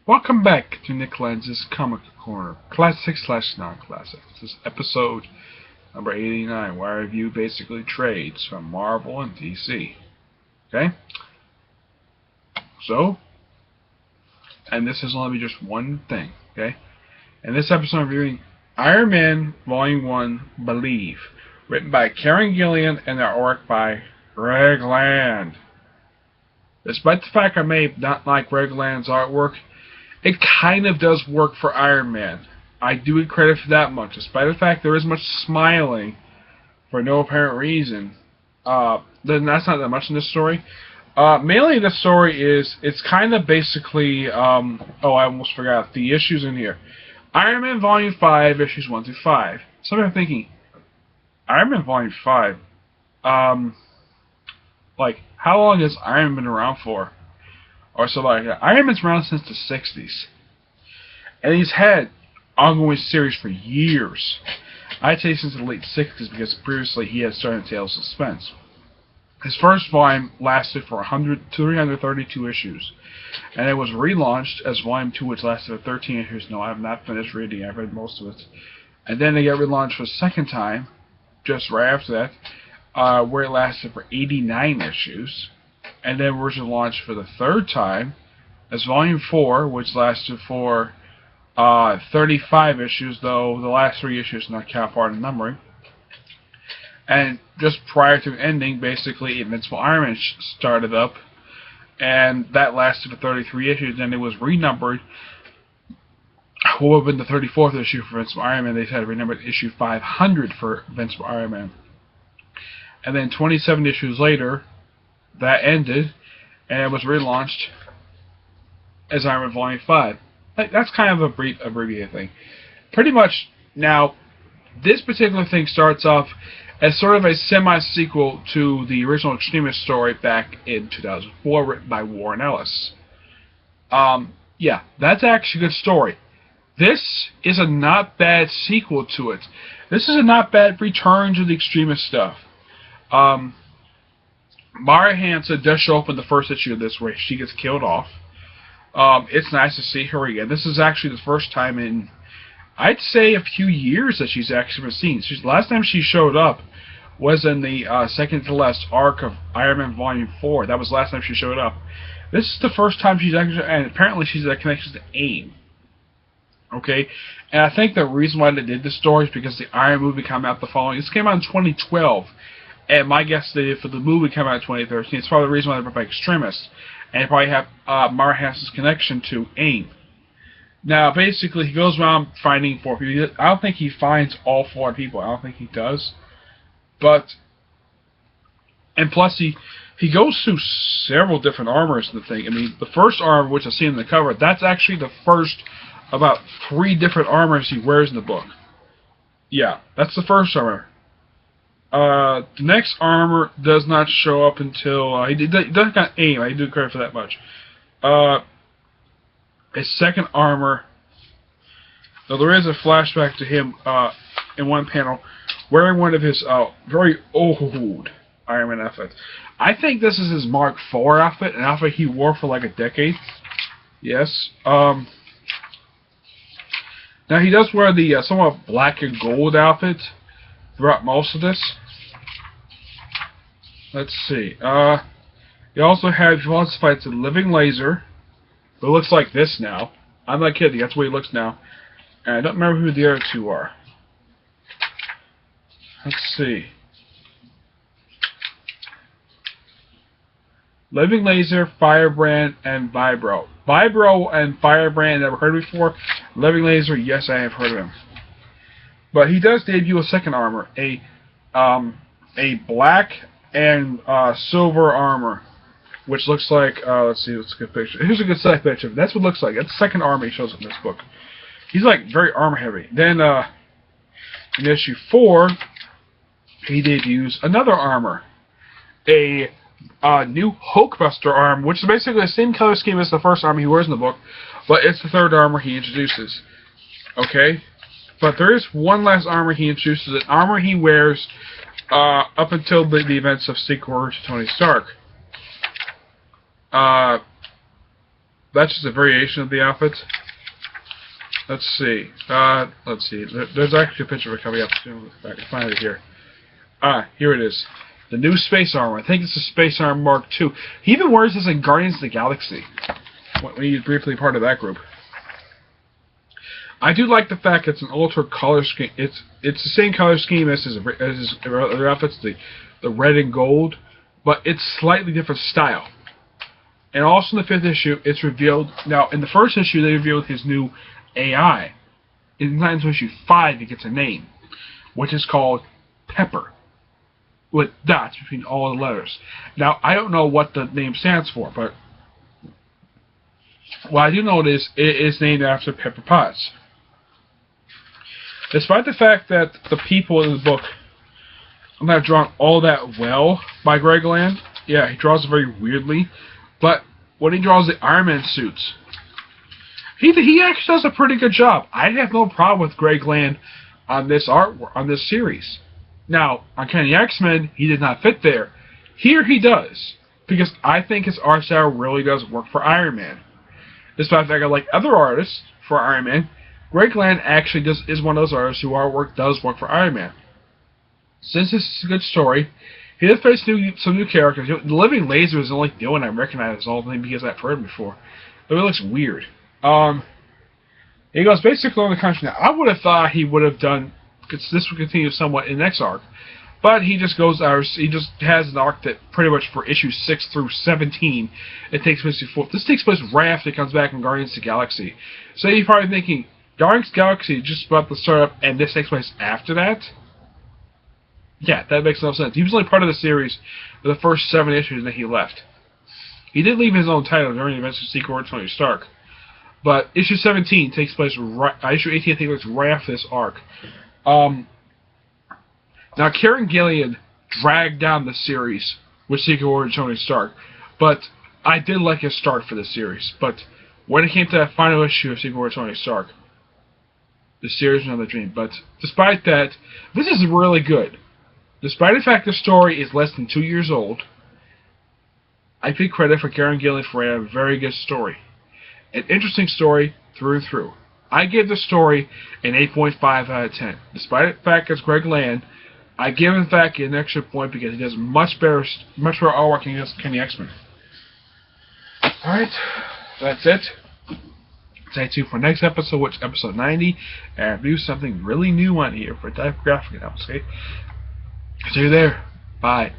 Welcome back to Nick Lenz's Comic Corner, classic slash non-classic. This is episode number 89, where I review basically trades from Marvel and DC. Okay? So, and this is only just one thing, okay? In this episode, I'm reviewing Iron Man Volume 1, Believe, written by Kieron Gillen and artwork by Greg Land. Despite the fact I may not like Greg Land's artwork, it kind of does work for Iron Man. I do get credit for that much. Despite the fact there is much smiling for no apparent reason, then that's not that much in this story. Mainly the story is, it's kind of basically, I almost forgot, the issues in here. Iron Man Volume 5, issues 1 through 5. Some are thinking, Iron Man Volume 5? How long has Iron Man been around for? Or so like that. Iron Man's around since the 60s. And he's had ongoing series for years. I'd say since the late 60s, because previously he had started Tales of Suspense. His first volume lasted for 332 issues. And it was relaunched as Volume 2, which lasted for 13 issues. No, I have not finished reading. I've read most of it. And then they got relaunched for the second time, just right after that, where it lasted for 89 issues. And then was launched for the third time as Volume 4, which lasted for 35 issues, though the last 3 issues not count part of numbering. And just prior to ending, basically, Invincible Iron Man started up, and that lasted for 33 issues. Then it was renumbered. What would have been the 34th issue for Invincible Iron Man? They had renumbered issue 500 for Invincible Iron Man. And then 27 issues later, that ended, and it was relaunched as Iron Man Volume 5. That's kind of a brief abbreviated thing. Pretty much, now, this particular thing starts off as sort of a semi-sequel to the original Extremist story back in 2004, written by Warren Ellis. Yeah, that's actually a good story. This is a not bad sequel to it. This is a not bad return to the Extremist stuff. Mara Hansen does show up in the first issue of this where she gets killed off. It's nice to see her again. This is actually the first time in, I'd say, a few years that she's actually been seen. Last time she showed up was in the second to last arc of Iron Man Volume 4. That was the last time she showed up. This is the first time she's actually, and apparently she's a connection to AIM. Okay? And I think the reason why they did this story is because the Iron movie came out the following. This came out in 2012. And my guess is for the movie come out in 2013, it's probably the reason why they brought back Extremists. And they probably have Mara Hansen's connection to AIM. Now, basically, he goes around finding 4 people. I don't think he finds all 4 people. I don't think he does. But, and plus, he goes through several different armors in the thing. I mean, the first armor, which I see in the cover, that's actually the first about 3 different armors he wears in the book. Yeah, that's the first armor. The next armor does not show up until he doesn't got AIM. I do credit for that much. His second armor, though there is a flashback to him in one panel wearing one of his very old Iron Man outfits. I think this is his Mark IV outfit, an outfit he wore for like a decade. Yes. Now he does wear the somewhat black and gold outfit throughout most of this. Let's see. You also have, he wants to fight the Living Laser, who looks like this now. I'm not kidding, that's what he looks now. And I don't remember who the other 2 are. Let's see. Living Laser, Firebrand, and Vibro. Vibro and Firebrand, never heard of before. Living Laser, yes, I have heard of him. But he does debut a second armor, a black and silver armor, which looks like, let's see, let's get a picture. Here's a good size picture. That's what it looks like. That's the second armor he shows up in this book. He's like very armor heavy. Then in issue 4, he debuts another armor, a new Hulkbuster armor, which is basically the same color scheme as the first armor he wears in the book, but it's the third armor he introduces. Okay? But there is one last armor he introduces, an armor he wears up until the events of Secret Wars to Tony Stark. That's just a variation of the outfit. Let's see. There's actually a picture of it coming up soon. If I can find it here. Here it is. The new space armor. I think it's the Space Armor Mark II. He even wears this in Guardians of the Galaxy, when he's briefly part of that group. I do like the fact it's an altered color scheme. It's the same color scheme as his other outfits, the red and gold, but it's slightly different style. And also in the 5th issue, it's revealed. Now, in the 1st issue, they revealed his new AI. In issue 5, he gets a name, which is called Pepper, with dots between all the letters. Now, I don't know what the name stands for, but what I do know is it is named after Pepper Potts. Despite the fact that the people in the book are not drawn all that well by Greg Land, yeah, he draws it very weirdly, but when he draws the Iron Man suits, he actually does a pretty good job. I have no problem with Greg Land on this series. Now, Uncanny X-Men, he did not fit there. Here he does, because I think his art style really does work for Iron Man. Despite the fact I like other artists for Iron Man, Greg Land actually is one of those artists whose artwork does work for Iron Man. Since this is a good story, he does face some new characters. The Living Laser is the only new one I recognize all the thing because I've heard him before. But it looks weird. He goes basically on the country now. I would have thought he would have done, because this would continue somewhat in the next arc. But he just goes, he just has an arc that pretty much for issue 6 through 17, it takes place before. This takes place right after it comes back in Guardians of the Galaxy. So you're probably thinking, Guardians of the Galaxy is just about to start up, and this takes place after that? Yeah, that makes no sense. He was only part of the series for the first 7 issues that he left. He did leave his own title during the events of Secret War of Tony Stark. But issue 17 takes place right, issue 18 takes place right after this arc. Now, Kieran Gillen dragged down the series with Secret War of Tony Stark, but I did like his start for the series. But when it came to that final issue of Secret War of Tony Stark, the series was another dream. But despite that, this is really good. Despite the fact the story is less than 2 years old, I give credit for Kieran Gillen for a very good story. An interesting story through and through. I give the story an 8.5 out of 10. Despite the fact it's Greg Land, I give him back an extra point because he does much better artwork than Kenny X-Men. Alright, that's it. Stay tuned for next episode, which is episode 90, and I'll do something really new on here for typographic analysis. Okay? See you there. Bye.